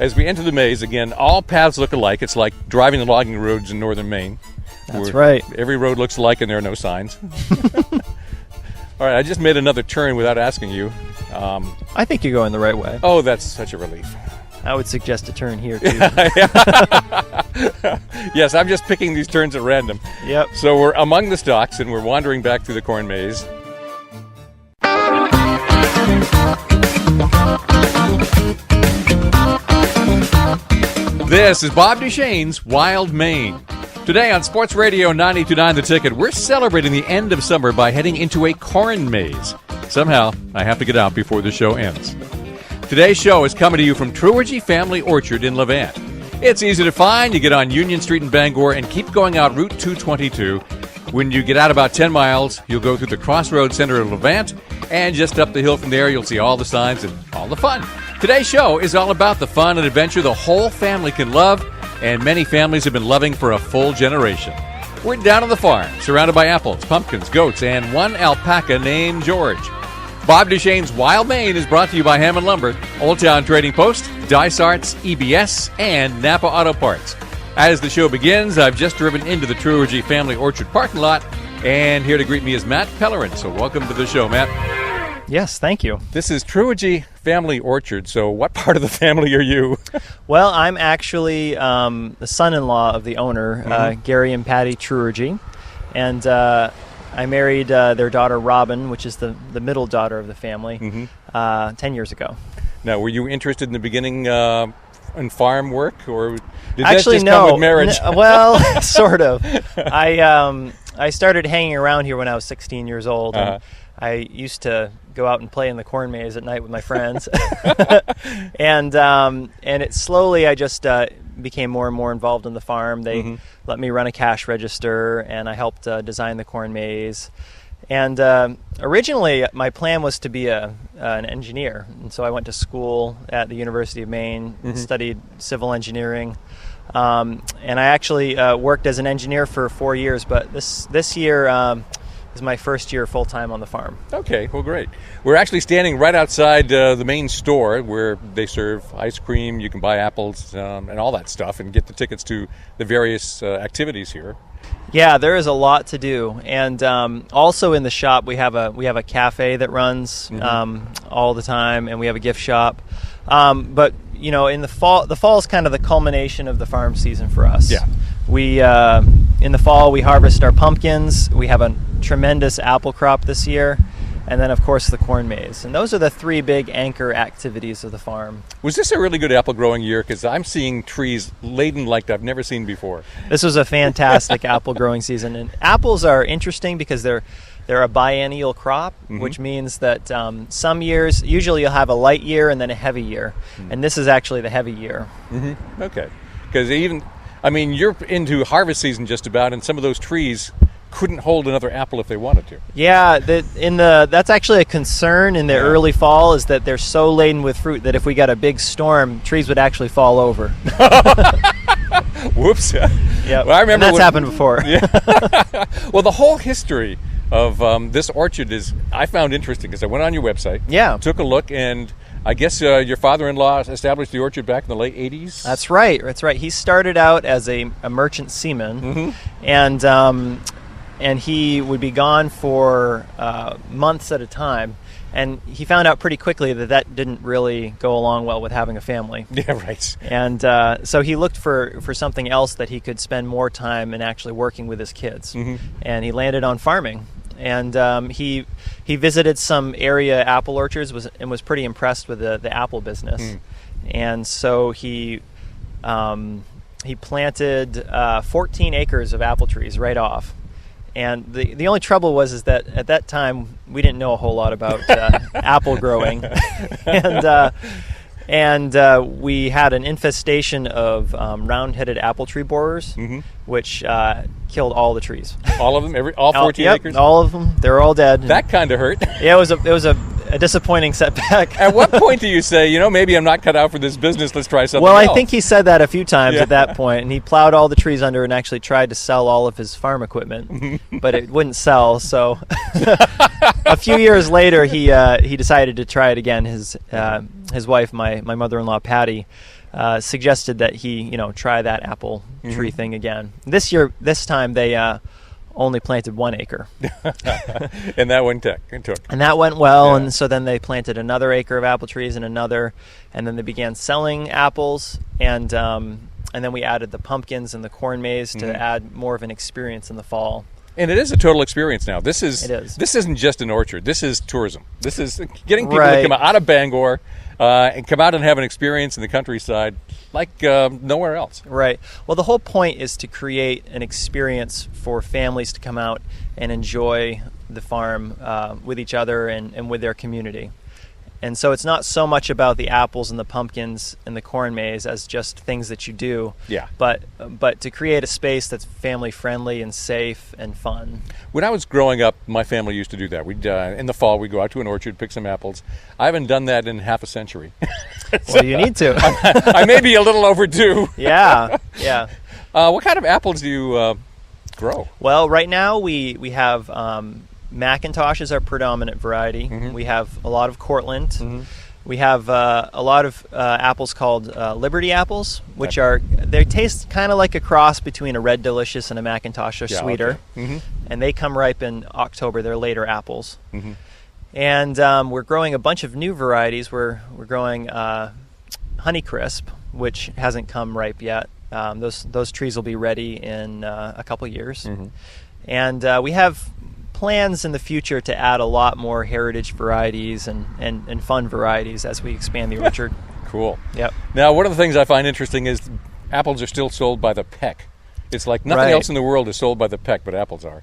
As we enter the maze, again, all paths look alike. It's like driving the logging roads in northern Maine. That's right. Every road looks alike and there are no signs. All right, I just made another turn without asking you. I think you're going the right way. Oh, that's such a relief. I would suggest a turn here, too. Yes, I'm just picking these turns at random. Yep. So we're among the stalks, and we're wandering back through the corn maze. This is Bob Duchesne's Wild Maine. Today on Sports Radio 92.9 The Ticket, we're celebrating the end of summer by heading into a corn maze. Somehow, I have to get out before the show ends. Today's show is coming to you from Truergy Family Orchard in Levant. It's easy to find. You get on Union Street in Bangor and keep going out Route 222. When you get out about 10 miles, you'll go through the Crossroads Center of Levant, and just up the hill from there, you'll see all the signs and all the fun. Today's show is all about the fun and adventure the whole family can love, and many families have been loving for a full generation. We're down on the farm, surrounded by apples, pumpkins, goats, and one alpaca named George. Bob Duchesne's Wild Maine is brought to you by Hammond Lumber, Old Town Trading Post, Dysarts, EBS, and Napa Auto Parts. As the show begins, I've just driven into the Truergy Family Orchard parking lot, and here to greet me is Matt Pellerin. So welcome to the show, Matt. Yes, thank you. This is Truergy Family Orchard, so what part of the family are you? Well, I'm actually the son-in-law of the owner, Gary and Patty Truergy, and I married their daughter, Robin, which is the middle daughter of the family, 10 years ago. Now, were you interested in the beginning in farm work, or did actually that just no. come with marriage? Well, sort of. I started hanging around here when I was 16 years old. And I used to go out and play in the corn maze at night with my friends, and it slowly I just became more and more involved in the farm. They let me run a cash register, and I helped design the corn maze. And originally, my plan was to be an engineer, and so I went to school at the University of Maine, studied civil engineering, and I actually worked as an engineer for 4 years. But this year is my first year full-time on the farm. Okay, well, great. We're actually standing right outside the main store where they serve ice cream. You can buy apples and all that stuff and get the tickets to the various activities here. Yeah, there is a lot to do, and also in the shop we have a cafe that runs all the time, and we have a gift shop. But you know, in the fall is kind of the culmination of the farm season for us. Yeah, we in the fall we harvest our pumpkins. We have a tremendous apple crop this year, and then of course the corn maze, and those are the three big anchor activities of the farm. Was this a really good apple growing year? Because I'm seeing trees laden like I've never seen before. This was a fantastic apple growing season, and apples are interesting because they're a biennial crop, which means that some years, usually you'll have a light year and then a heavy year, and this is actually the heavy year. Okay, because you're into harvest season just about, and some of those trees couldn't hold another apple if they wanted to. Yeah, that's actually a concern in the early fall, is that they're so laden with fruit that if we got a big storm, trees would actually fall over. Whoops. Yeah, well, I remember that's happened before. Yeah. Well, the whole history of this orchard I found interesting because I went on your website, took a look, and I guess your father-in-law established the orchard back in the late 80s? That's right. He started out as a merchant seaman, and he would be gone for months at a time, and he found out pretty quickly that didn't really go along well with having a family. Yeah, right. And so he looked for something else that he could spend more time in actually working with his kids, and he landed on farming. And he visited some area apple orchards and was pretty impressed with the apple business, and so he planted 14 acres of apple trees right off. And the only trouble was that at that time we didn't know a whole lot about apple growing, and we had an infestation of round-headed apple tree borers, which killed all the trees. All of them, all 14 acres. All of them. They're all dead. That kind of hurt. Yeah, it was a disappointing setback. At what point do you say, maybe I'm not cut out for this business, let's try something else? Well, I think he said that a few times at that point, and he plowed all the trees under and actually tried to sell all of his farm equipment, but it wouldn't sell, so a few years later he decided to try it again. His wife, my mother-in-law, Patty, suggested that he, try that apple tree thing again. This time they only planted 1 acre. And that one took. And that went well, Yeah. and so then they planted another acre of apple trees and another, and then they began selling apples, and then we added the pumpkins and the corn maze to add more of an experience in the fall. And it is a total experience now. It is. This isn't just an orchard. This is tourism. This is getting people to come out of Bangor and come out and have an experience in the countryside like nowhere else. Right. Well, the whole point is to create an experience for families to come out and enjoy the farm with each other and with their community. And so it's not so much about the apples and the pumpkins and the corn maze as just things that you do. Yeah. But to create a space that's family friendly and safe and fun. When I was growing up, my family used to do that. We'd in the fall we'd go out to an orchard, pick some apples. I haven't done that in half a century. Well, you need to. I may be a little overdue. Yeah. What kind of apples do you grow? Well, right now we have Macintosh is our predominant variety. We have a lot of Cortland. We have a lot of apples called Liberty apples, which they taste kind of like a cross between a Red Delicious and a Macintosh. They're sweeter, and they come ripe in October. They're later apples. And we're growing a bunch of new varieties. We're growing Honeycrisp, which hasn't come ripe yet. Those trees will be ready in a couple years. And we have plans in the future to add a lot more heritage varieties and fun varieties as we expand the orchard. Cool. Yep. Now, one of the things I find interesting is apples are still sold by the peck. It's like nothing else in the world is sold by the peck, but apples are.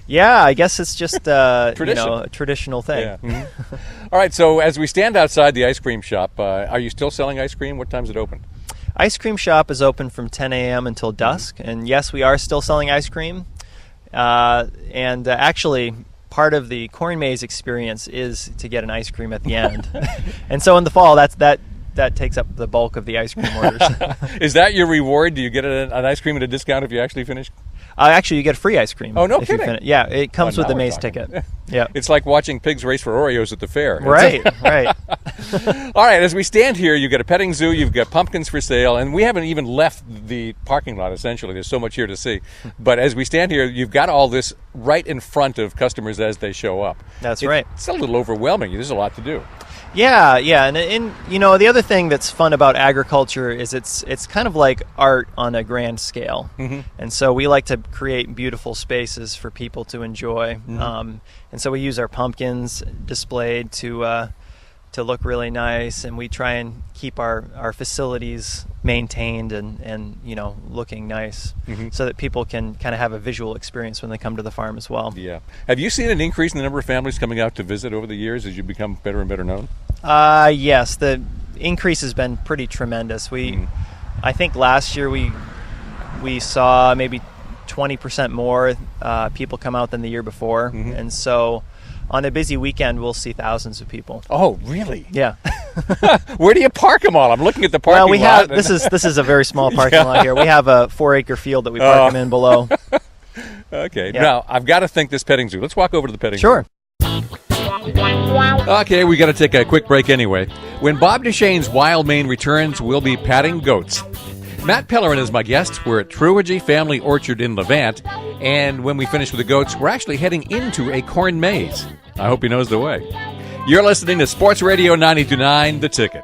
Yeah, I guess it's just a traditional thing. Yeah. All right, so as we stand outside the ice cream shop, are you still selling ice cream? What time is it open? Ice cream shop is open from 10 a.m. until dusk, and yes, we are still selling ice cream. Actually, part of the corn maze experience is to get an ice cream at the end. And so in the fall, that takes up the bulk of the ice cream orders. Is that your reward? Do you get an ice cream at a discount if you actually finish? Actually, you get free ice cream. Oh, no kidding. Yeah, it comes with the maze ticket. Yeah, it's like watching pigs race for Oreos at the fair. Right. All right, as we stand here, you've got a petting zoo, you've got pumpkins for sale, and we haven't even left the parking lot, essentially. There's so much here to see. But as we stand here, you've got all this right in front of customers as they show up. That's right. It's a little overwhelming. There's a lot to do. Yeah, and the other thing that's fun about agriculture is it's kind of like art on a grand scale, and so we like to create beautiful spaces for people to enjoy, and so we use our pumpkins displayed to look really nice, and we try and keep our facilities maintained and looking nice, so that people can kind of have a visual experience when they come to the farm as well. Yeah. Have you seen an increase in the number of families coming out to visit over the years as you become better and better known? Yes, the increase has been pretty tremendous. I think last year we saw maybe 20% more people come out than the year before, and so on a busy weekend we'll see thousands of people. Oh, really? Yeah. Where do you park them all? I'm looking at the parking lot. Well, this is a very small parking lot here. We have a 4-acre field that we park them in below. Okay. Yeah. Now, I've got to think this petting zoo. Let's walk over to the petting zoo. Sure. Okay, we got to take a quick break anyway. When Bob Duchesne's Wild Maine returns, we'll be patting goats. Matt Pellerin is my guest. We're at Truagy Family Orchard in Levant, and when we finish with the goats, we're actually heading into a corn maze. I hope he knows the way. You're listening to Sports Radio 92.9, The Ticket.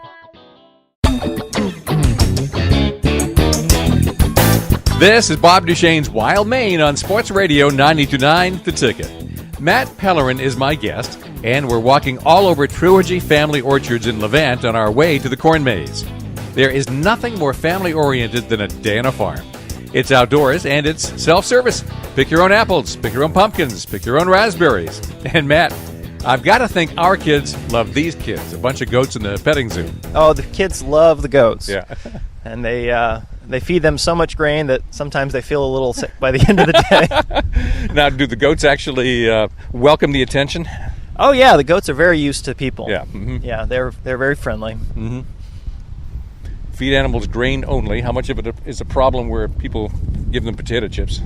This is Bob Duchesne's Wild Maine on Sports Radio 92.9, The Ticket. Matt Pellerin is my guest, and we're walking all over Truagy Family Orchards in Levant on our way to the corn maze. There is nothing more family-oriented than a day on a farm. It's outdoors, and it's self-service. Pick your own apples, pick your own pumpkins, pick your own raspberries. And Matt, I've got to think our kids love these kids, a bunch of goats in the petting zoo. Oh, the kids love the goats. Yeah. And they feed them so much grain that sometimes they feel a little sick by the end of the day. Now, do the goats actually welcome the attention? Oh, yeah, the goats are very used to people. Yeah. Yeah, they're very friendly. Feed animals grain only. How much of it is a problem where people give them potato chips?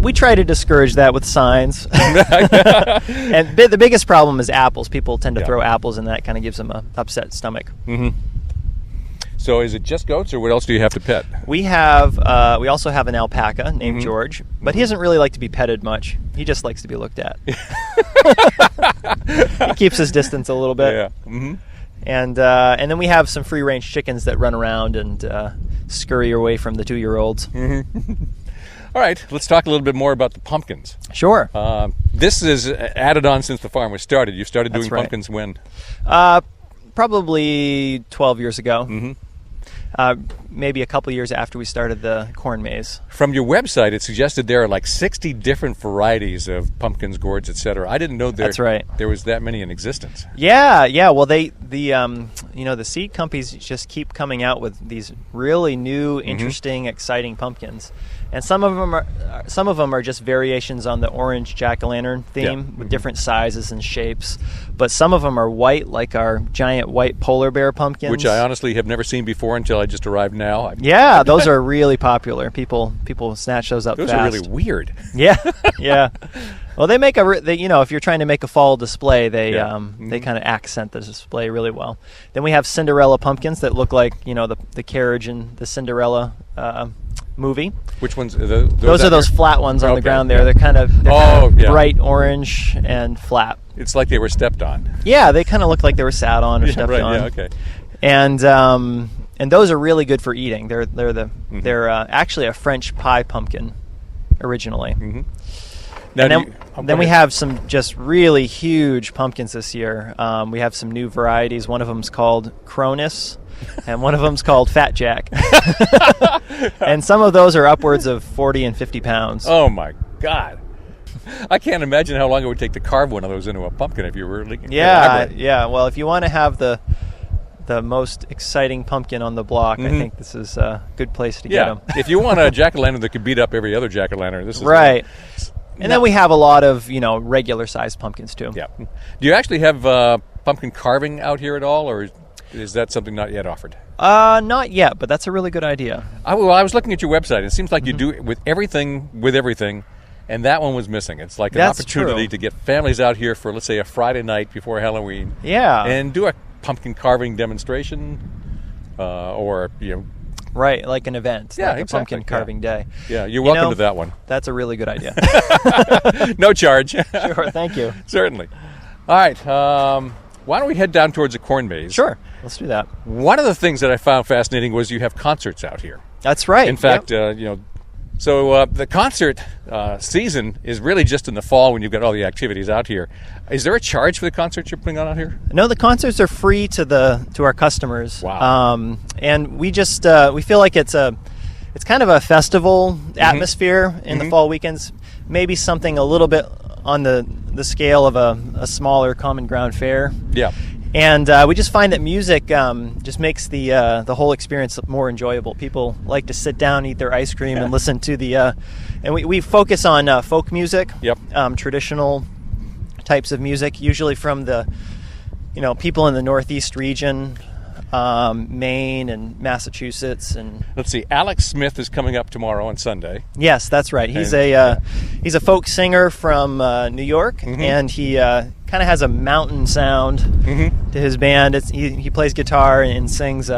We try to discourage that with signs. And the biggest problem is apples. People tend to throw apples, and that kind of gives them an upset stomach. So is it just goats, or what else do you have to pet? We also have an alpaca named George, but he doesn't really like to be petted much. He just likes to be looked at. He keeps his distance a little bit. Yeah. Mm-hmm. And then we have some free-range chickens that run around and scurry away from the 2-year-olds. Mm-hmm. All right, let's talk a little bit more about the pumpkins. Sure. This is added on since the farm was started. You started doing That's right. pumpkins when? Probably 12 years ago. Mm-hmm. Maybe a couple years after we started the corn maze. From your website, it suggested there are like 60 different varieties of pumpkins, gourds, etc. I didn't know That's right. there was that many in existence. Yeah. Well, the seed companies just keep coming out with these really new, interesting, exciting pumpkins, and some of them are just variations on the orange jack-o'-lantern theme with different sizes and shapes. But some of them are white, like our giant white polar bear pumpkins, Which I honestly have never seen before until I just arrived now. Yeah, those are really popular. People snatch those up Those fast. are really weird. Yeah. Well, they make if you're trying to make a fall display, they kind of accent the display really well. Then we have Cinderella pumpkins that look like the carriage in the Cinderella movie. Which ones? Those are those flat ones on the ground there. Yeah. They're kind of yeah. bright orange and flat. It's like they were stepped on. Yeah, they kind of look like they were sat on or stepped on. Yeah, okay. And those are really good for eating. They're actually a French pie pumpkin originally. Mm-hmm. Now, then we have some just really huge pumpkins this year. We have some new varieties. One of them's called Cronus, and one of them's called Fat Jack. And some of those are upwards of 40 and 50 pounds. Oh my God! I can't imagine how long it would take to carve one of those into a pumpkin if you were really. Yeah. Well, if you want to have the most exciting pumpkin on the block, I think this is a good place to get them. If you want a jack-o'-lantern that could beat up every other jack-o'-lantern, this is right. And then we have a lot of regular-sized pumpkins too. Yeah. Do you actually have pumpkin carving out here at all, or is that something not yet offered? Not yet, but that's a really good idea. I was looking at your website. It seems like you do it with everything, and that one was missing. It's like an opportunity to get families out here for, let's say, a Friday night before Halloween. Yeah. And do a pumpkin carving demonstration, or right, like an event, yeah, like a pumpkin carving day. Yeah, you're welcome to that one. That's a really good idea. No charge. Sure, thank you. Certainly. All right, why don't we head down towards the corn maze? Sure, let's do that. One of the things that I found fascinating was you have concerts out here. That's right. In fact, so the concert season is really just in the fall when you've got all the activities out here. Is there a charge for the concerts you're putting on out here? No, the concerts are free to our customers. Wow. And we just we feel like it's kind of a festival atmosphere in the fall weekends. Maybe something a little bit on the scale of a smaller common ground fair. Yeah. And we just find that music just makes the whole experience more enjoyable. People like to sit down, eat their ice cream, and listen to the. And we focus on folk music, traditional types of music, usually from the, people in the Northeast region, Maine and Massachusetts, and let's see. Alex Smith is coming up tomorrow on Sunday. Yes, that's right. He's a folk singer from New York, and he kind of has a mountain sound to his band. He plays guitar and sings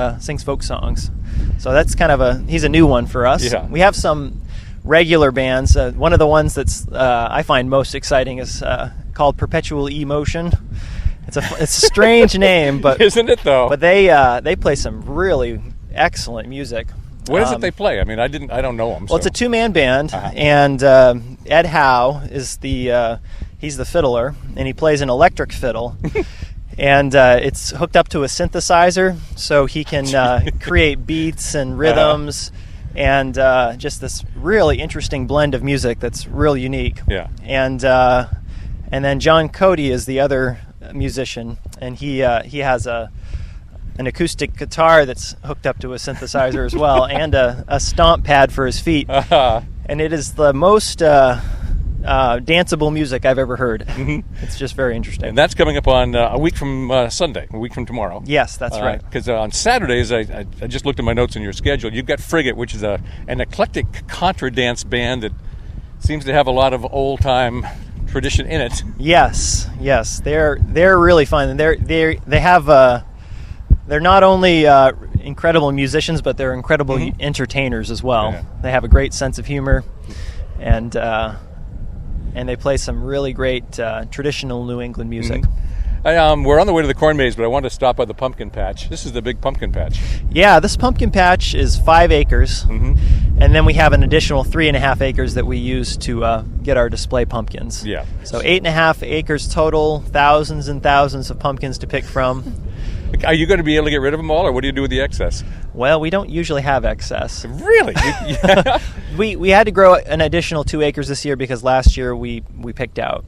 folk songs. So that's kind of he's a new one for us. Yeah. We have some regular bands. One of the ones that's I find most exciting is called Perpetual Emotion. It's a strange name, but isn't it though? But they play some really excellent music. What is it they play? I mean, I don't know them. Well, it's a two-man band, and Ed Howe is he's the fiddler, and he plays an electric fiddle, and it's hooked up to a synthesizer, so he can create beats and rhythms, and just this really interesting blend of music that's real unique. Yeah. And then John Cody is the other musician, and he has an acoustic guitar that's hooked up to a synthesizer as well, and a stomp pad for his feet. And it is the most danceable music I've ever heard. It's just very interesting. And that's coming up on a week from Sunday, a week from tomorrow. Yes, that's right. Because on Saturdays, I just looked at my notes in your schedule. You've got Frigate, which is an eclectic contra dance band that seems to have a lot of old-time tradition in it. Yes, they're really fun. They have they're not only incredible musicians, but they're incredible entertainers as well. Yeah. They have a great sense of humor, and they play some really great traditional New England music. We're on the way to the corn maze, but I wanted to stop by the pumpkin patch. This is the big pumpkin patch. Yeah, this pumpkin patch is 5 acres, and then we have an additional 3.5 acres that we use to get our display pumpkins. Yeah. So 8.5 acres total, thousands and thousands of pumpkins to pick from. Are you going to be able to get rid of them all, or what do you do with the excess? Well, we don't usually have excess. Really? We had to grow an additional 2 acres this year because last year we picked out.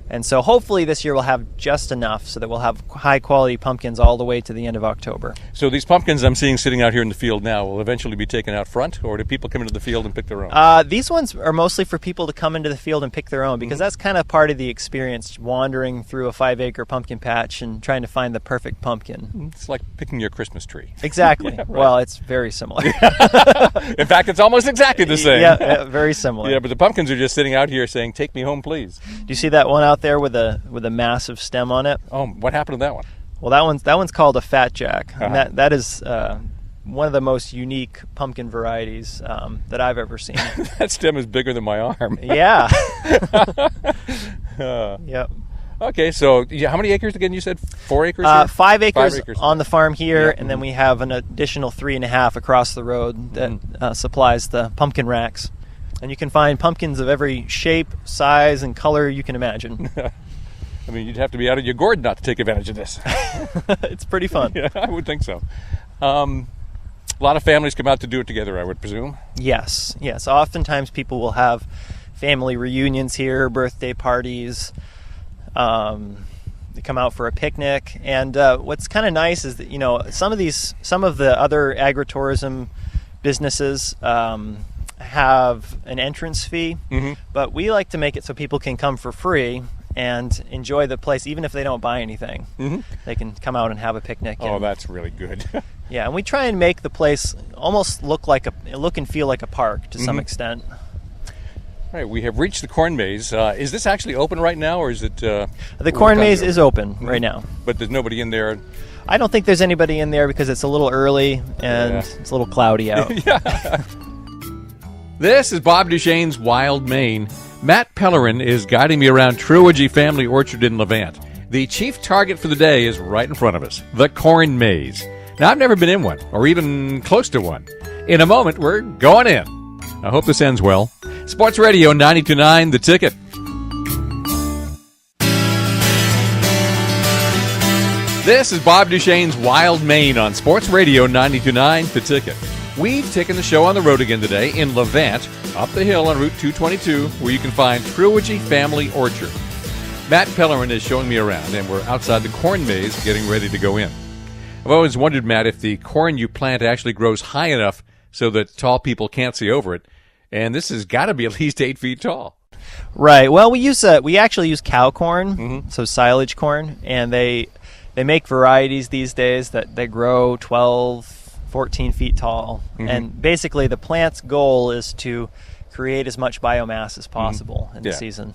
And so hopefully this year we'll have just enough so that we'll have high quality pumpkins all the way to the end of October. So these pumpkins I'm seeing sitting out here in the field now will eventually be taken out front, or do people come into the field and pick their own? These ones are mostly for people to come into the field and pick their own, because that's kind of part of the experience, wandering through a 5-acre pumpkin patch and trying to find the perfect pumpkin. It's like picking your Christmas tree. Exactly. Yeah, right. Well, it's very similar. In fact, it's almost exactly the same. Yeah, very similar. Yeah, but the pumpkins are just sitting out here saying, "Take me home, please." Do you see that one out there with a massive stem on it? Oh, what happened to that one? Well, that one's called a Fat Jack. And that is one of the most unique pumpkin varieties that I've ever seen. That stem is bigger than my arm. Yeah. Yep. Okay, so how many acres again? You said 4 acres? 5 acres, 5 acres on the farm here, Yeah. and then we have an additional 3.5 across the road that supplies the pumpkin racks. And you can find pumpkins of every shape, size, and color you can imagine. I mean, you'd have to be out of your gourd not to take advantage of this. It's pretty fun. Yeah, I would think so. A lot of families come out to do it together, I would presume. Yes. Oftentimes people will have family reunions here, birthday parties. They come out for a picnic, and what's kind of nice is that some of the other agritourism businesses have an entrance fee, but we like to make it so people can come for free and enjoy the place, even if they don't buy anything. They can come out and have a picnic. Oh, that's really good. Yeah, and we try and make the place almost look and feel like a park to some extent. All right, we have reached the corn maze. Is this actually open right now, or is it? The corn maze is open right now. But there's nobody in there. I don't think there's anybody in there because it's a little early and it's a little cloudy out. This is Bob Duchesne's Wild Maine. Matt Pellerin is guiding me around Truogy Family Orchard in Levant. The chief target for the day is right in front of us, the corn maze. Now, I've never been in one, or even close to one. In a moment, we're going in. I hope this ends well. Sports Radio 92.9, The Ticket. This is Bob Duchesne's Wild Maine on Sports Radio 92.9, The Ticket. We've taken the show on the road again today in Levant, up the hill on Route 222, where you can find Truogy Family Orchard. Matt Pellerin is showing me around, and we're outside the corn maze getting ready to go in. I've always wondered, Matt, if the corn you plant actually grows high enough so that tall people can't see over it. And this has got to be at least 8 feet tall. Right. Well, we actually use cow corn, so silage corn, and they make varieties these days that they grow 12, 14 feet tall. And basically the plant's goal is to create as much biomass as possible in the season.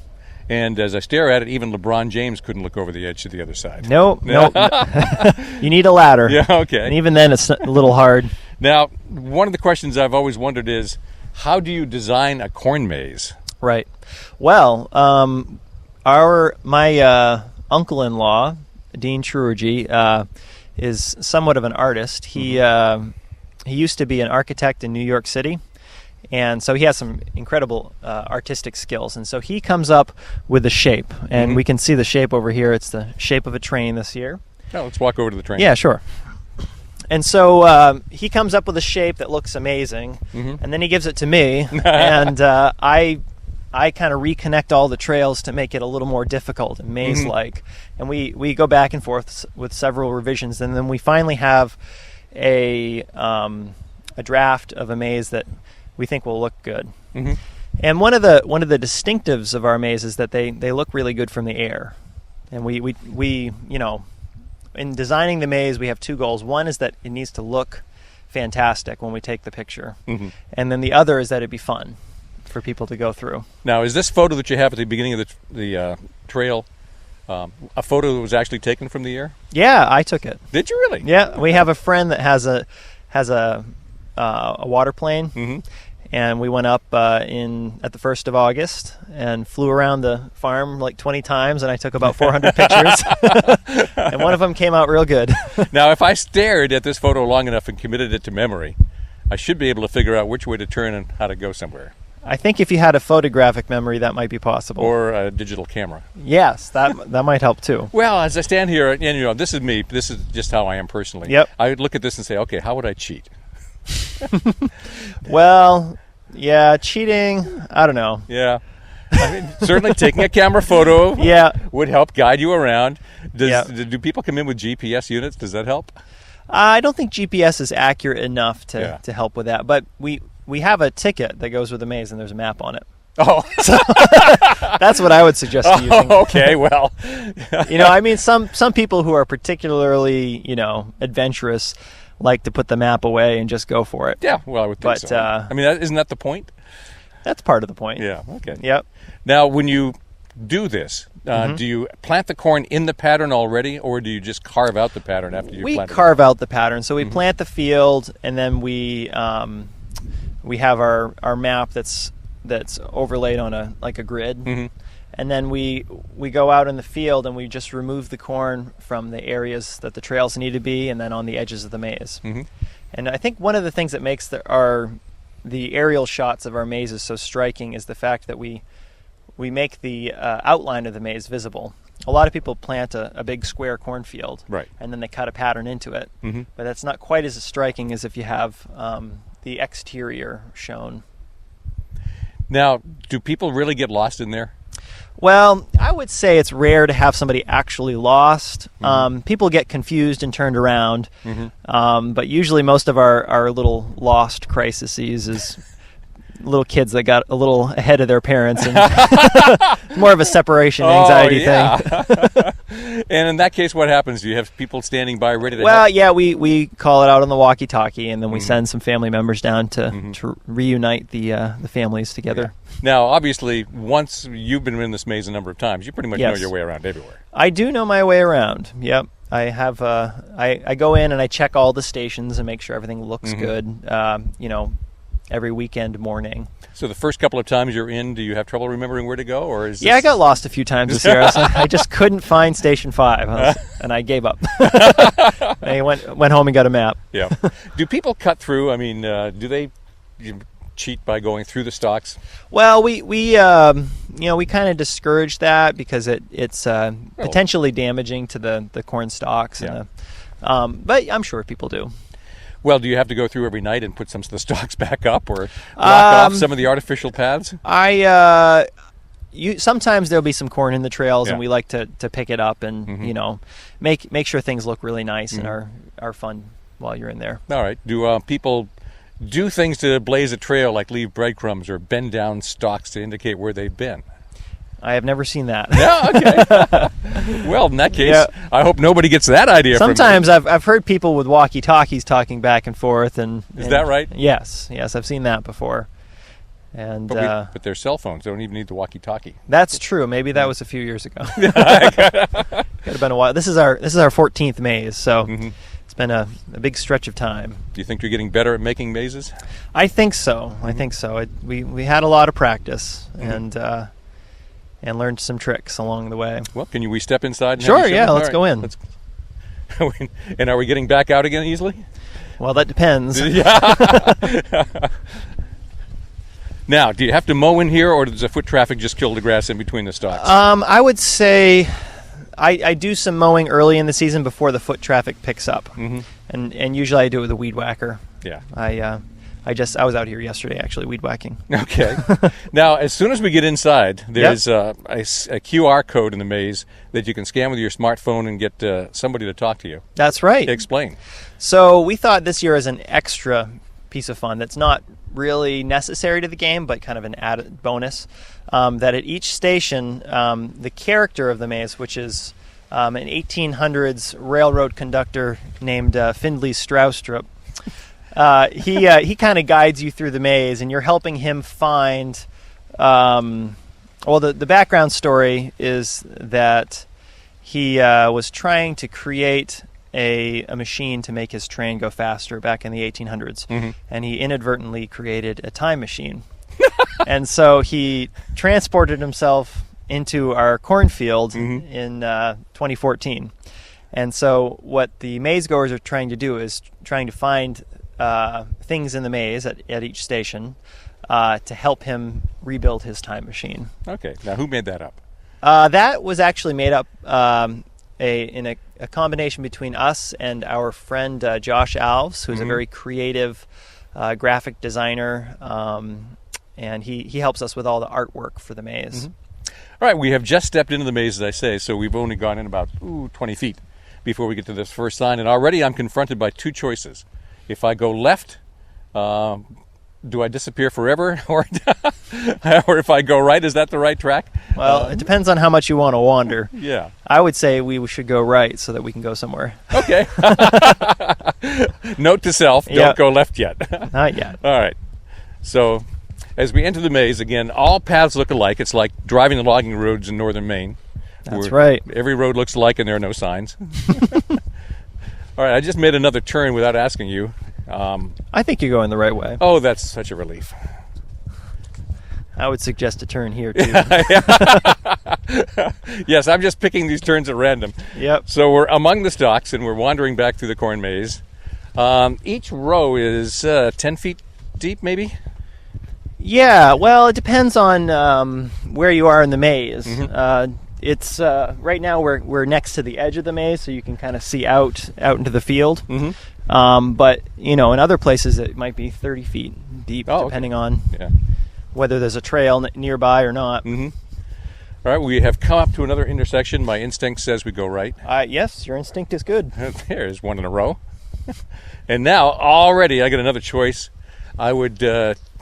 And as I stare at it, even LeBron James couldn't look over the edge to the other side. Nope. You need a ladder. Yeah, okay. And even then it's a little hard. Now, one of the questions I've always wondered is, how do you design a corn maze? Right. Well, my uncle-in-law, Dean Truogy, is somewhat of an artist. He used to be an architect in New York City, and so he has some incredible artistic skills. And so he comes up with the shape, and we can see the shape over here. It's the shape of a train this year. Oh, let's walk over to the train. Yeah, sure. And so he comes up with a shape that looks amazing, and then he gives it to me, and I kind of reconnect all the trails to make it a little more difficult and maze-like. And we go back and forth with several revisions, and then we finally have a draft of a maze that we think will look good. And one of the distinctives of our maze is that they look really good from the air. And we in designing the maze, we have two goals. One is that it needs to look fantastic when we take the picture. And then the other is that it'd be fun for people to go through. Now, is this photo that you have at the beginning of the trail a photo that was actually taken from the air? Yeah, I took it. Did you really? Yeah, we have a friend that has has a water plane. Mm-hmm. And we went up at the 1st of August and flew around the farm like 20 times, and I took about 400 pictures. And one of them came out real good. Now, if I stared at this photo long enough and committed it to memory, I should be able to figure out which way to turn and how to go somewhere. I think if you had a photographic memory, that might be possible. Or a digital camera. Yes, that might help too. Well, as I stand here, and this is me. This is just how I am personally. Yep. I would look at this and say, okay, how would I cheat? Well, yeah, cheating, I don't know. Yeah. I mean, certainly taking a camera photo would help guide you around. Do people come in with GPS units? Does that help? I don't think GPS is accurate enough to help with that. But we have a ticket that goes with the maze, and there's a map on it. Oh. So that's what I would suggest using. Oh, okay, well. I mean, some people who are particularly, adventurous like to put the map away and just go for it. Yeah, well, I would think so. I mean, isn't that the point? That's part of the point. Yeah, okay. Yep. Now, when you do this, do you plant the corn in the pattern already, or do you just carve out the pattern after you plant it? We carve out the pattern. So we plant the field, and then we have our map that's overlaid on a grid. Mm-hmm. And then we go out in the field and we just remove the corn from the areas that the trails need to be, and then on the edges of the maze. Mm-hmm. And I think one of the things that makes the aerial shots of our mazes so striking is the fact that we make the outline of the maze visible. A lot of people plant a big square cornfield, right, and then they cut a pattern into it. Mm-hmm. But that's not quite as striking as if you have the exterior shown. Now, do people really get lost in there? Well, I would say it's rare to have somebody actually lost. Mm-hmm. People get confused and turned around, but usually most of our little lost crises is little kids that got a little ahead of their parents, and more of a separation anxiety thing. And in that case, what happens? Do you have people standing by ready to help? Well, yeah, we call it out on the walkie-talkie, and then we send some family members down to reunite the families together. Yeah. Now, obviously, once you've been in this maze a number of times, you pretty much know your way around everywhere. I do know my way around. Yep. I have. I go in and I check all the stations and make sure everything looks good. Every weekend morning. So the first couple of times you're in, do you have trouble remembering where to go, or is I got lost a few times this year. I just couldn't find Station 5, and I gave up. I went home and got a map. Yeah. Do people cut through? I mean, do they cheat by going through the stalks? Well, we kind of discourage that because it's potentially damaging to the corn stalks. Yeah. But I'm sure people do. Well, do you have to go through every night and put some of the stalks back up, or block off some of the artificial paths? Sometimes there'll be some corn in the trails, and we like to pick it up and make sure things look really nice and are fun while you're in there. All right. Do people do things to blaze a trail, like leave breadcrumbs or bend down stalks to indicate where they've been? I have never seen that. Yeah, okay. Well, in that case, I hope nobody gets that idea Sometimes from me. I've heard people with walkie-talkies talking back and forth. Is that right? Yes, I've seen that before. And but their cell phones don't even need the walkie-talkie. That's true. Maybe that was a few years ago. Could have been a while. This is our 14th maze, so it's been a big stretch of time. Do you think you're getting better at making mazes? I think so. We had a lot of practice and learned some tricks along the way. Well, can we step inside? And sure, yeah, let's go in. And are we getting back out again easily? Well, that depends. Now, do you have to mow in here, or does the foot traffic just kill the grass in between the stalks? I would say I do some mowing early in the season before the foot traffic picks up, and usually I do it with a weed whacker. Yeah. I was out here yesterday actually weed whacking. Okay. Now, as soon as we get inside, there's a QR code in the maze that you can scan with your smartphone and get somebody to talk to you. That's right. Explain. So we thought this year as an extra piece of fun that's not really necessary to the game, but kind of an added bonus, that at each station, the character of the maze, which is an 1800s railroad conductor named Findley Stroustrup, he kind of guides you through the maze, and you're helping him find. The background story is that he was trying to create a machine to make his train go faster back in the 1800s, and he inadvertently created a time machine. And so he transported himself into our cornfield in 2014. And so what the maze goers are trying to do is trying to find things in the maze at each station to help him rebuild his time machine. Okay. Now, who made that up? That was actually made up in a combination between us and our friend Josh Alves, who's a very creative graphic designer, and he helps us with all the artwork for the maze. All right, we have just stepped into the maze, as I say, so we've only gone in about 20 feet before we get to this first sign, and already I'm confronted by two choices. If I go left, do I disappear forever, or if I go right, is that the right track? Well, it depends on how much you want to wander. Yeah. I would say we should go right so that we can go somewhere. Okay. Note to self, don't go left yet. Not yet. All right. So, as we enter the maze, again, all paths look alike. It's like driving the logging roads in northern Maine. That's right. Every road looks alike and there are no signs. All right, I just made another turn without asking you. I think you're going the right way. Oh, that's such a relief. I would suggest a turn here, too. Yes, I'm just picking these turns at random. Yep. So we're among the stalks, and we're wandering back through the corn maze. Each row is 10 feet deep, maybe? Yeah, well, it depends on where you are in the maze. It's right now we're next to the edge of the maze, so you can kind of see out into the field. But in other places it might be 30 feet deep, depending on whether there's a trail nearby or not. All right, we have come up to another intersection. My instinct says we go right. Yes, your instinct is good. There's one in a row. And now already I get another choice. I would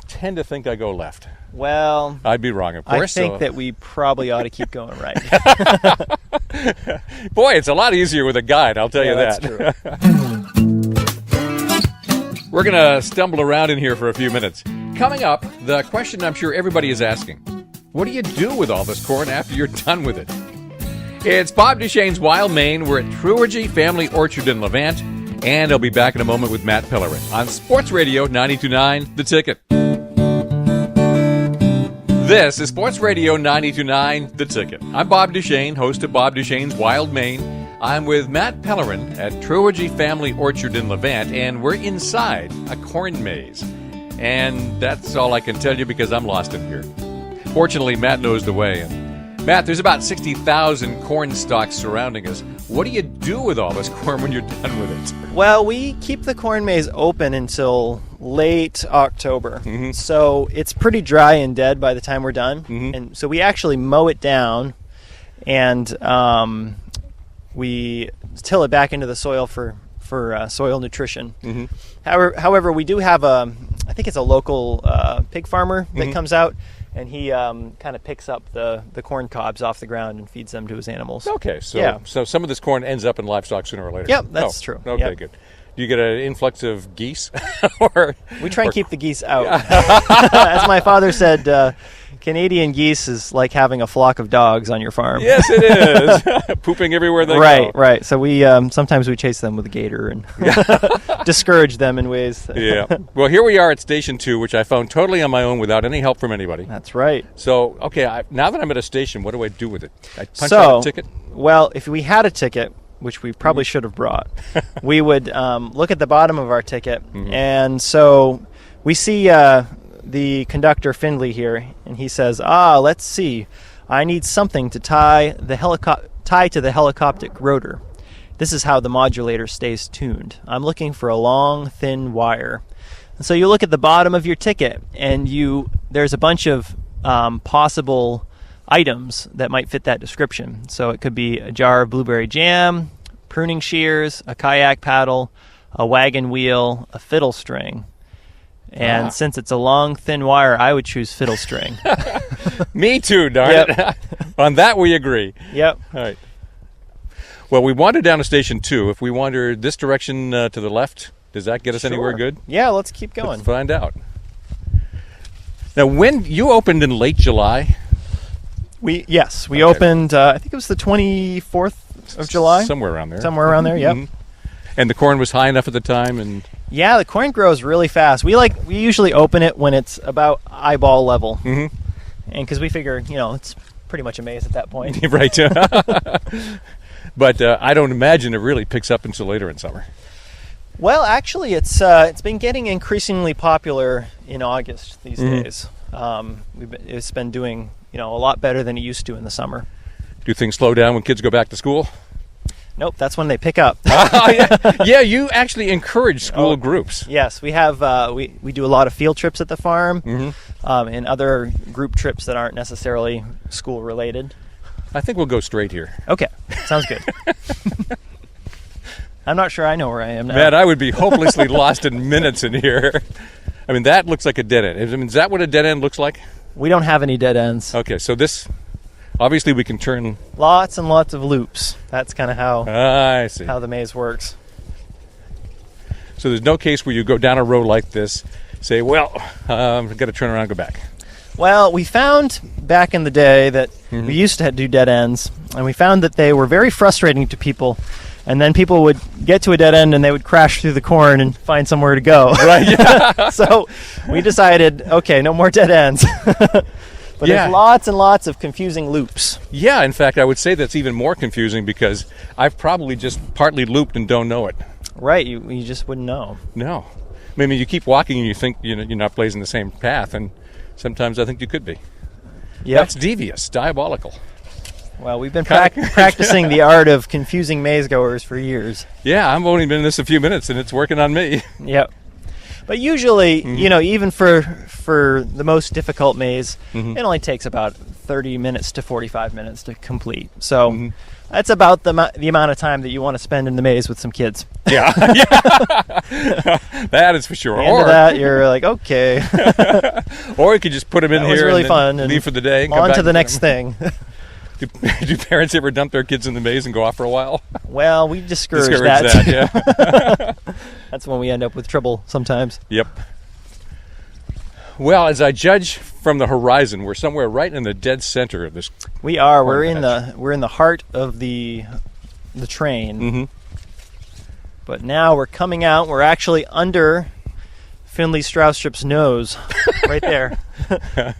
tend to think I go left. Well, I'd be wrong, of course. I think that we probably ought to keep going right. Boy, it's a lot easier with a guide, I'll tell you that. That's true. We're going to stumble around in here for a few minutes. Coming up, the question I'm sure everybody is asking. What do you do with all this corn after you're done with it? It's Bob Duchesne's Wild Maine. We're at Truergy Family Orchard in Levant. And I'll be back in a moment with Matt Pellerin on Sports Radio 92.9 The Ticket. This is Sports Radio 92.9 The Ticket. I'm Bob Duchesne, host of Bob Duchesne's Wild Maine. I'm with Matt Pellerin at Truergy Family Orchard in Levant, and we're inside a corn maze. And that's all I can tell you because I'm lost in here. Fortunately, Matt knows the way. And Matt, there's about 60,000 corn stalks surrounding us. What do you do with all this corn when you're done with it? Well, we keep the corn maze open until late October. So it's pretty dry and dead by the time we're done. And so we actually mow it down and we till it back into the soil for soil nutrition. However, we do have I think it's a local pig farmer that comes out, and he kind of picks up the corn cobs off the ground and feeds them to his animals. Okay, so some of this corn ends up in livestock sooner or later. Yep, that's true. Okay, good. Do you get an influx of geese? Or we try and keep the geese out. As my father said, Canadian geese is like having a flock of dogs on your farm. Yes, it is. Pooping everywhere they go. Right. So we sometimes we chase them with a gator and discourage them in ways. Yeah. Well, here we are at Station 2, which I found totally on my own without any help from anybody. That's right. So, okay, now that I'm at a station, what do I do with it? I punch out a ticket? Well, if we had a ticket, which we probably should have brought, we would look at the bottom of our ticket, and so we see the conductor Findlay here, and he says, let's see, I need something to tie to the helicoptic rotor. This is how the modulator stays tuned. I'm looking for a long, thin wire. And so you look at the bottom of your ticket, and there's a bunch of possible items that might fit that description. So it could be a jar of blueberry jam, pruning shears, a kayak paddle, a wagon wheel, a fiddle string. And since it's a long, thin wire, I would choose fiddle string. Me too, darn it. On that we agree. Yep. All right. Well, we wandered down to Station 2. If we wander this direction to the left, does that get us anywhere good? Yeah, let's keep going. Let's find out. Now, when you opened in late July? We opened, I think it was the 24th of July. Somewhere around there. Somewhere around there, yep. And the corn was high enough at the time, and Yeah, the corn grows really fast. We usually open it when it's about eyeball level, and because we figure it's pretty much a maze at that point. right. But I don't imagine it really picks up until later in summer. Well, actually, it's been getting increasingly popular in August these days. It's been doing a lot better than it used to in the summer. Do things slow down when kids go back to school? Nope, that's when they pick up. Yeah, you actually encourage school groups. Yes, we have. We do a lot of field trips at the farm, and other group trips that aren't necessarily school related. I think we'll go straight here. Okay, sounds good. I'm not sure I know where I am now. Man, I would be hopelessly lost in minutes in here. I mean, that looks like a dead end. I mean, is that what a dead end looks like? We don't have any dead ends. Okay, so this, obviously we can turn... Lots and lots of loops. That's kind of I see. how the maze works. So there's no case where you go down a road like this, say, well, I've got to turn around and go back. Well, we found back in the day that we used to do dead ends, and we found that they were very frustrating to people. And then people would get to a dead end and they would crash through the corn and find somewhere to go. Right. Yeah. So we decided, okay, no more dead ends. But there's lots and lots of confusing loops. Yeah, in fact, I would say that's even more confusing because I've probably just partly looped and don't know it. Right, you just wouldn't know. No. I mean, you keep walking and you think you're not blazing the same path, and sometimes I think you could be. Yep. That's devious, diabolical. Well, we've been practicing the art of confusing maze goers for years. Yeah, I've only been in this a few minutes, and it's working on me. Yep. But usually, even for the most difficult maze, it only takes about 30 minutes to 45 minutes to complete. So that's about the amount of time that you want to spend in the maze with some kids. Yeah. That is for sure. At the end of that, you're like, okay. Or you could just put them in that here was really and fun leave for the day. And on come back to the next thing. Do parents ever dump their kids in the maze and go off for a while? Well, we discourage that. Yeah. That's when we end up with trouble sometimes. Yep. Well, as I judge from the horizon, we're somewhere right in the dead center of this. We are. We're in the heart of the train. But now we're coming out. We're actually under Finley Strausstrup's nose, right there.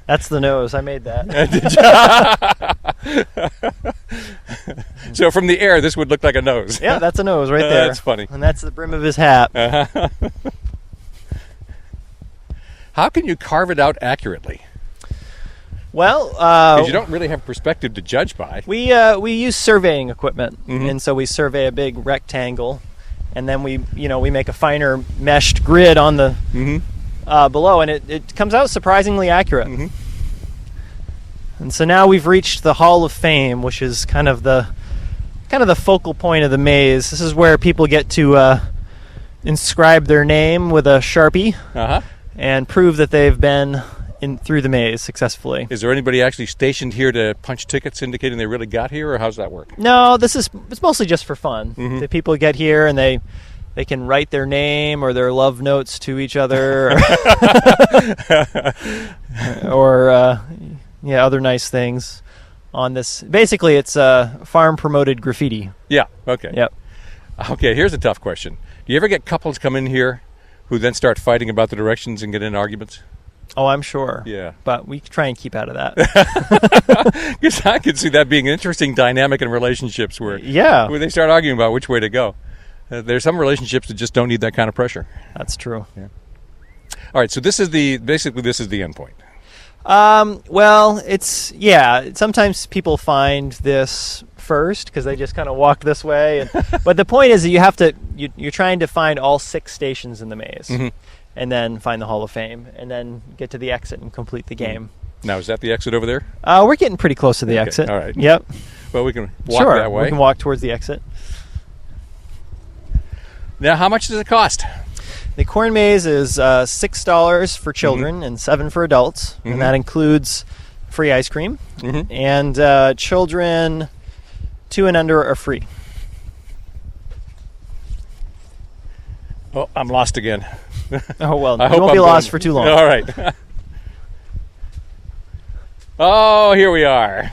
That's the nose. I made that. So from the air, this would look like a nose. Yeah, that's a nose right there. That's funny. And that's the brim of his hat. How can you carve it out accurately? Well, because you don't really have perspective to judge by. We use surveying equipment, and so we survey a big rectangle, and then we make a finer meshed grid on the below, and it comes out surprisingly accurate. And so now we've reached the Hall of Fame, which is kind of the focal point of the maze. This is where people get to inscribe their name with a Sharpie and prove that they've been through the maze successfully. Is there anybody actually stationed here to punch tickets indicating they really got here, or how's that work? No, it's mostly just for fun. The people get here and they can write their name or their love notes to each other, or other nice things on this. Basically, it's farm promoted graffiti. Yeah. Okay. Yep. Okay. Here's a tough question. Do you ever get couples come in here who then start fighting about the directions and get in arguments? Oh, I'm sure. Yeah. But we try and keep out of that. Because I could see that being an interesting dynamic in relationships where they start arguing about which way to go. There's some relationships that just don't need that kind of pressure. That's true. Yeah. All right, so this is the end point. Well, sometimes people find this first because they just kind of walk this way. But the point is that you're trying to find all 6 stations in the maze. And then find the Hall of Fame, and then get to the exit and complete the game. Now, is that the exit over there? We're getting pretty close to the exit. All right. Yep. Well, we can walk that way. We can walk towards the exit. Now, how much does it cost? The corn maze is $6 for children and $7 for adults, and that includes free ice cream. And children 2 and under are free. Oh, I'm lost again. Oh, well, you won't be lost for too long. All right. Oh, here we are.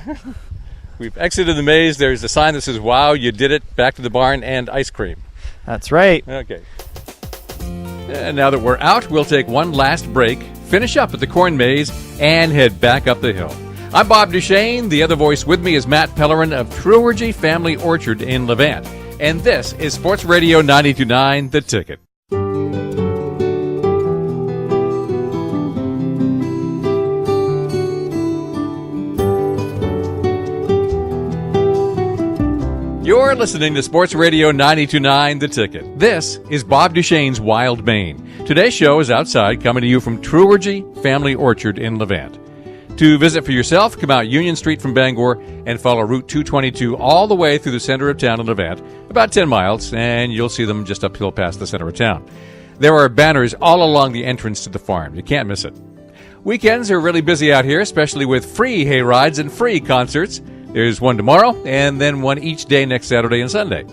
We've exited the maze. There's a sign that says, wow, you did it, back to the barn, and ice cream. That's right. Okay. And now that we're out, we'll take one last break, finish up at the corn maze, and head back up the hill. I'm Bob Duchesne. The other voice with me is Matt Pellerin of Truergy Family Orchard in Levant. And this is Sports Radio 92.9 The Ticket. You're listening to Sports Radio 92.9 The Ticket. This is Bob Duchesne's Wild Maine. Today's show is outside, coming to you from Truergy Family Orchard in Levant. To visit for yourself, come out Union Street from Bangor and follow Route 222 all the way through the center of town in Levant, about 10 miles, and you'll see them just uphill past the center of town. There are banners all along the entrance to the farm. You can't miss it. Weekends are really busy out here, especially with free hay rides and free concerts. There's one tomorrow, and then one each day next Saturday and Sunday.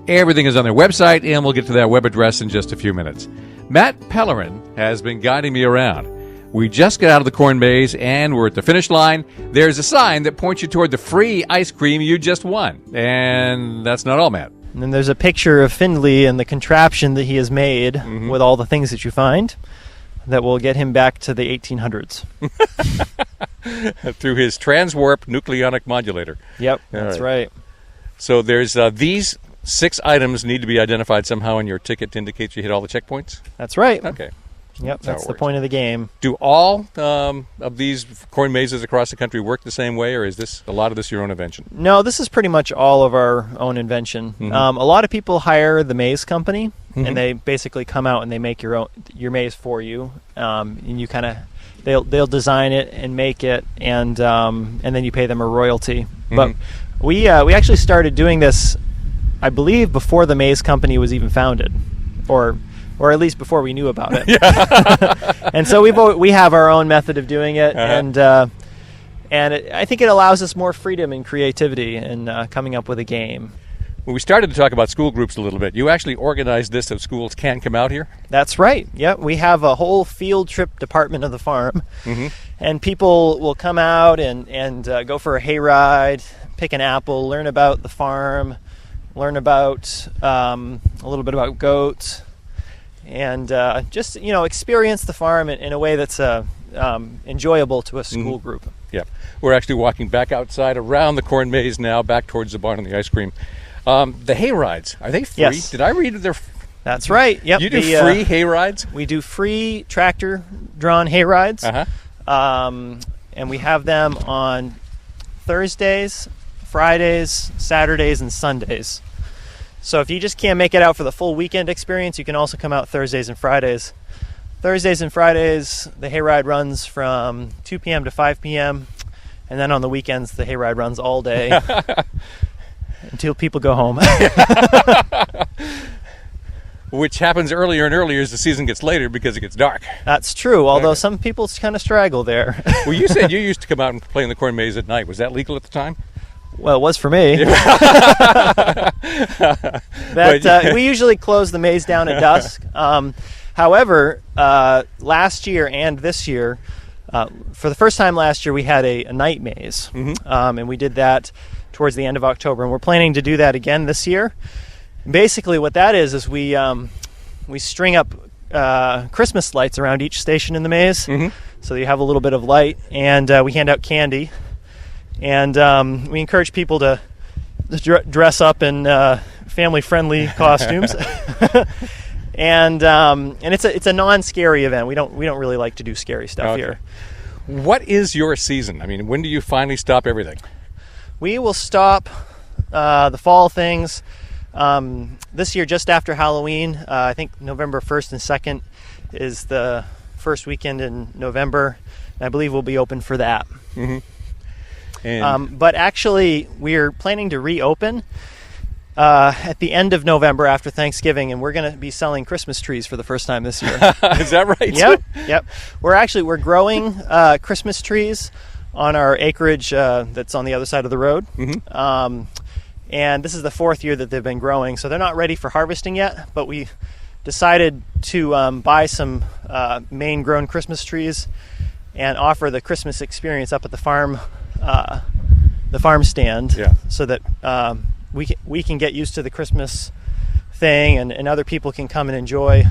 Everything is on their website, and we'll get to that web address in just a few minutes. Matt Pellerin has been guiding me around. We just got out of the corn maze, and we're at the finish line. There's a sign that points you toward the free ice cream you just won. And that's not all, Matt. And then there's a picture of Findlay and the contraption that he has made with all the things that you find that will get him back to the 1800s. Through his transwarp nucleonic modulator. Yep, that's right. So there's these 6 items need to be identified somehow in your ticket to indicate you hit all the checkpoints? That's right. Okay. Yep, that's the point of the game. Do all of these corn mazes across the country work the same way, or is a lot of this your own invention? No, this is pretty much all of our own invention. A lot of people hire the maze company, and they basically come out and they make your maze for you, and you kind of they'll design it and make it, and then you pay them a royalty. But we actually started doing this, I believe, before the maze company was even founded, or at least before we knew about it. And so we have our own method of doing it, and I think it allows us more freedom and creativity in coming up with a game. Well, we started to talk about school groups a little bit. You actually organized this so schools can come out here? That's right. Yep, we have a whole field trip department of the farm, and people will come out and go for a hayride, pick an apple, learn about the farm, learn about a little bit about goats, and just experience the farm in a way that's enjoyable to a school group. Yeah, we're actually walking back outside around the corn maze now, back towards the barn and the ice cream. The hay rides, are they free? Yes. Did I read that they're? That's right. Yep. You do free hay rides? We do free tractor-drawn hay rides, and we have them on Thursdays, Fridays, Saturdays, and Sundays. So if you just can't make it out for the full weekend experience, you can also come out Thursdays and Fridays. Thursdays and Fridays, the hayride runs from 2 p.m. to 5 p.m. And then on the weekends, the hayride runs all day until people go home. Which happens earlier and earlier as the season gets later because it gets dark. That's true, although some people kind of straggle there. Well, you said you used to come out and play in the corn maze at night. Was that legal at the time? Well, it was for me. We usually close the maze down at dusk. However, last year and this year, for the first time last year, we had a night maze. And we did that towards the end of October. And we're planning to do that again this year. Basically, what that is we string up Christmas lights around each station in the maze. So you have a little bit of light. And we hand out candy. And we encourage people to dress up in family-friendly costumes, and it's a non-scary event. We don't really like to do scary stuff here. What is your season? I mean, when do you finally stop everything? We will stop the fall things this year just after Halloween. I think November 1st and 2nd is the first weekend in November, and I believe we'll be open for that. But actually, we're planning to reopen at the end of November after Thanksgiving, and we're going to be selling Christmas trees for the first time this year. Is that right? Yep. We're growing Christmas trees on our acreage that's on the other side of the road. And this is the 4th year that they've been growing, so they're not ready for harvesting yet, but we decided to buy some Maine-grown Christmas trees and offer the Christmas experience up at the farm stand, so that we can get used to the Christmas thing, and other people can come and enjoy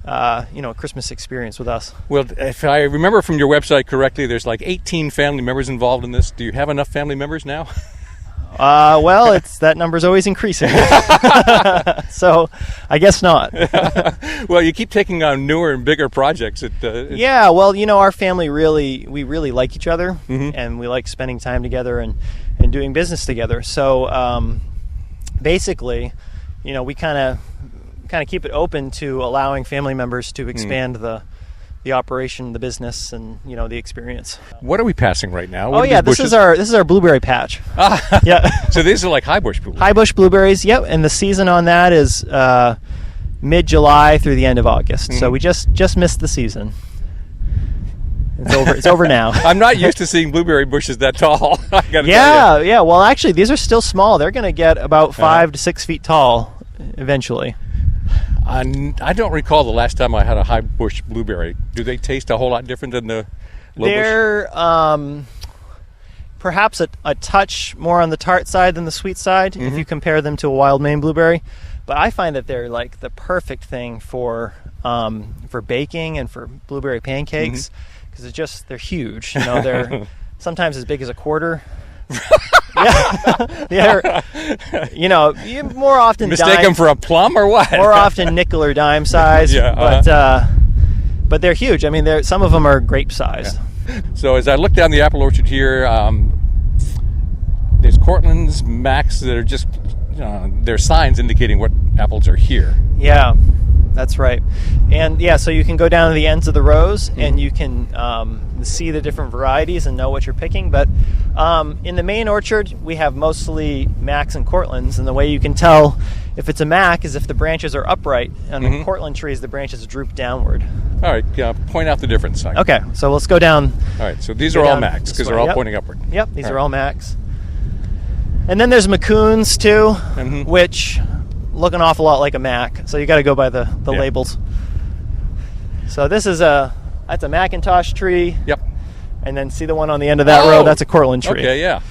a Christmas experience with us. Well, if I remember from your website correctly, there's like 18 family members involved in this. Do you have enough family members now? Well, that number's always increasing. So I guess not. Well, you keep taking on newer and bigger projects. Yeah, well, our family we really like each other, and we like spending time together and doing business together. So basically, we kind of keep it open to allowing family members to expand the operation, the business, and the experience. What are we passing right now? This is our blueberry patch. Yeah. So these are like high bush blueberries. High bush blueberries. Yep. And the season on that is mid-July through the end of August. So we just missed the season. It's over. It's over now. I'm not used to seeing blueberry bushes that tall. I gotta tell you. Yeah. Well, actually, these are still small. They're going to get about 5 to 6 feet tall eventually. I don't recall the last time I had a high bush blueberry. Do they taste a whole lot different than the low bush? They're perhaps a touch more on the tart side than the sweet side if you compare them to a wild Maine blueberry. But I find that they're like the perfect thing for baking and for blueberry pancakes because they're huge. They're sometimes as big as a quarter. Yeah. You more often mistake them for a plum or what? More often nickel or dime size. But they're huge. I mean, some of them are grape sized. Yeah. So as I look down the apple orchard here, there's Cortland's, Macs that are just there's signs indicating what apples are here. Yeah, that's right. And so you can go down to the ends of the rows and you can see the different varieties and know what you're picking. But in the Maine orchard, we have mostly Macs and Cortlands, and the way you can tell if it's a Mac is if the branches are upright. On the Cortland trees, the branches droop downward. All right, point out the difference. Okay, so let's go down. All right, so these are all Macs because they're all pointing upward. Yep, these are all Macs. And then there's Macoons too, which look an awful lot like a Mac. So you got to go by the labels. So this is that's a Macintosh tree. Yep. And then see the one on the end of that row? That's a Cortland tree. Okay, yeah.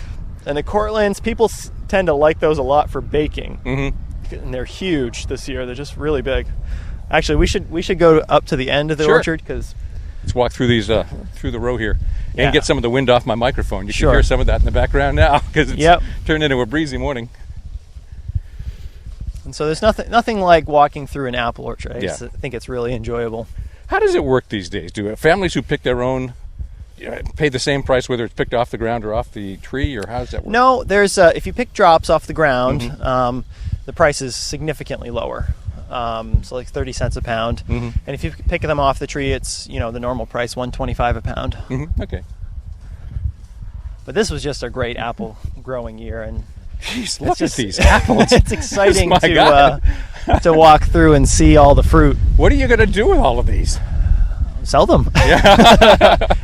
And the Cortlands, people tend to like those a lot for baking. And they're huge this year. They're just really big. Actually, we should go up to the end of the orchard because let's walk through these through the row here and get some of the wind off my microphone. You can hear some of that in the background now because it's turned into a breezy morning. And so there's nothing like walking through an apple orchard. I just think it's really enjoyable. How does it work these days? Do families who pick their own pay the same price whether it's picked off the ground or off the tree, or how does that work? No, there's if you pick drops off the ground, the price is significantly lower. So like 30 cents a pound. And if you pick them off the tree, it's the normal price, $1.25 a pound. Okay. But this was just a great apple growing year, and jeez, look at these apples. It's exciting to walk through and see all the fruit. What are you going to do with all of these? Sell them.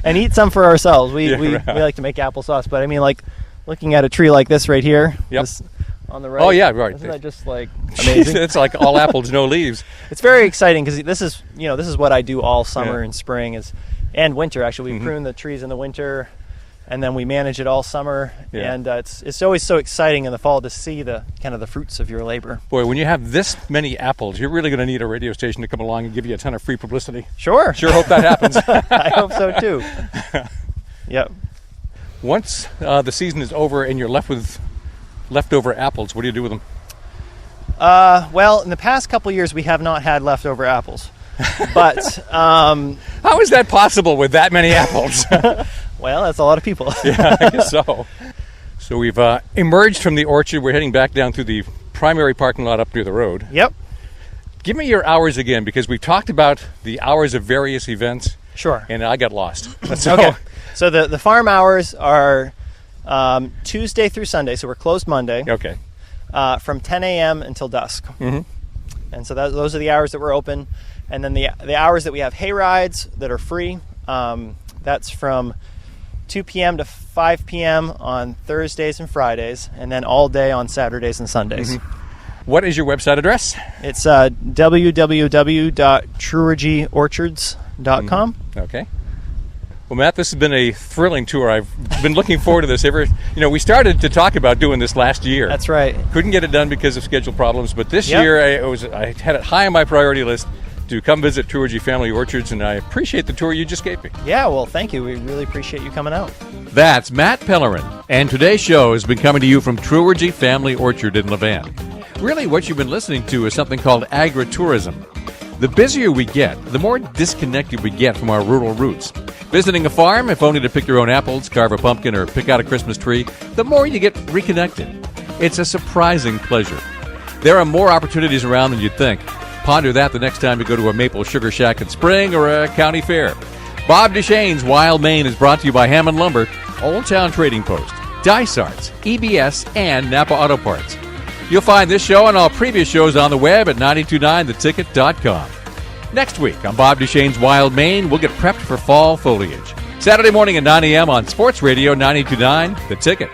And eat some for ourselves. We like to make applesauce, but I mean, like looking at a tree like this right here. This, on the right. Oh yeah, right. Isn't that just like amazing? It's like all apples, no leaves. It's very exciting because this is what I do all summer and spring and winter. Actually, we prune the trees in the winter, and then we manage it all summer. And it's always so exciting in the fall to see the fruits of your labor. Boy, when you have this many apples, you're really going to need a radio station to come along and give you a ton of free publicity. Sure hope that happens. I hope so too. Yep. Once the season is over and you're left with leftover apples, what do you do with them? Well, in the past couple of years, we have not had leftover apples. But how is that possible with that many apples? Well, that's a lot of people. Yeah, I guess so. So we've emerged from the orchard. We're heading back down through the primary parking lot up near the road. Yep. Give me your hours again, because we talked about the hours of various events. Sure. And I got lost. Okay. So the farm hours are Tuesday through Sunday, so we're closed Monday. Okay. From 10 a.m. until dusk. And so those are the hours that we're open. And then the hours that we have hay rides that are free, that's from 2 p.m. to 5 p.m. on Thursdays and Fridays, and then all day on Saturdays and Sundays. What is your website address? It's www.truergyorchards.com. Okay. Well, Matt, this has been a thrilling tour. I've been looking forward to this. We started to talk about doing this last year. That's right. Couldn't get it done because of schedule problems, but this year I had it high on my priority list to come visit Truargy Family Orchards, and I appreciate the tour you just gave me. Yeah, well, thank you. We really appreciate you coming out. That's Matt Pellerin, and today's show has been coming to you from Truargy Family Orchard in Levan. Really, what you've been listening to is something called agritourism. The busier we get, the more disconnected we get from our rural roots. Visiting a farm, if only to pick your own apples, carve a pumpkin, or pick out a Christmas tree, the more you get reconnected. It's a surprising pleasure. There are more opportunities around than you'd think. Ponder that the next time you go to a maple sugar shack in spring or a county fair. Bob Duchesne's Wild Maine is brought to you by Hammond Lumber, Old Town Trading Post, Dysarts, EBS, and Napa Auto Parts. You'll find this show and all previous shows on the web at 929theticket.com. Next week on Bob Duchesne's Wild Maine, we'll get prepped for fall foliage. Saturday morning at 9 a.m. on Sports Radio 929 The Ticket.